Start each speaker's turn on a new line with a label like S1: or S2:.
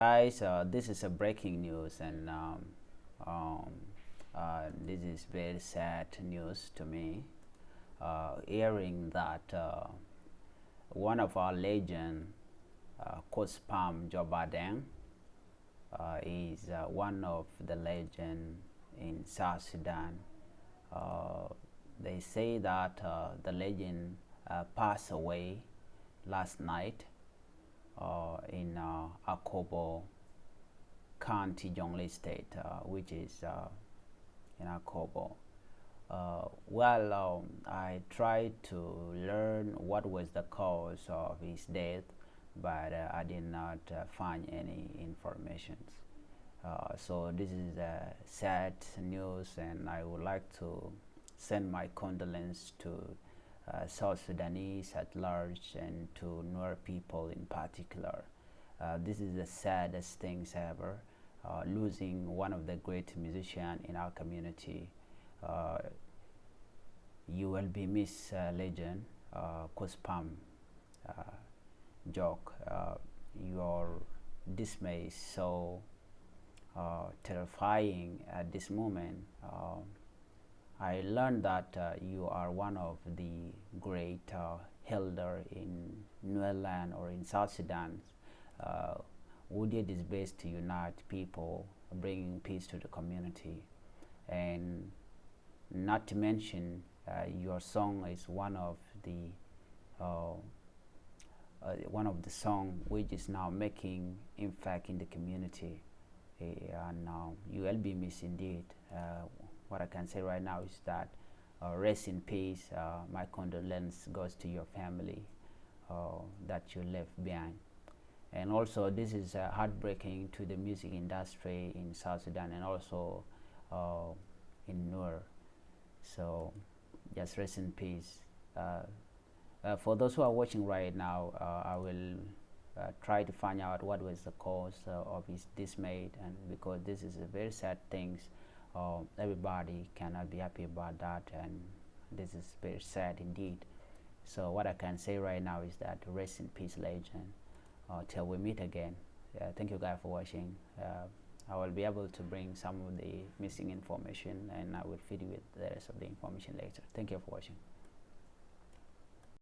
S1: Guys, this is a breaking news, and um, this is very sad news to me. Hearing that one of our legend, KOUTH PAM JOCK BADENG, is one of the legend in South Sudan. They say that the legend passed away last night in Akobo County, Jonglei State, which is in Akobo. I tried to learn what was the cause of his death, but I did not find any information. So this is sad news, and I would like to send my condolence to South Sudanese at large and to Nuer people in particular. This is the saddest things ever, losing one of the great musicians in our community. You will be miss legend, KOUTH PAM JOCK. Your dismay is so terrifying at this moment. I learned that you are one of the great elder in Nuer land or in South Sudan, who did his best to unite people, bringing peace to the community. And not to mention, your song is one of the song which is now making impact in the community, and you will be missed indeed. What I can say right now is that rest in peace. My condolence goes to your family that you left behind. And also, this is heartbreaking to the music industry in South Sudan and also in Nuer. So just rest in peace. For those who are watching right now, I will try to find out what was the cause of his dismay, and because this is a very sad thing. Everybody cannot be happy about that, and this is very sad indeed. So what I can say right now is that rest in peace, legend, till we meet again. Thank you guys for watching. I will be able to bring some of the missing information, and I will feed you with the rest of the information later. Thank you for watching.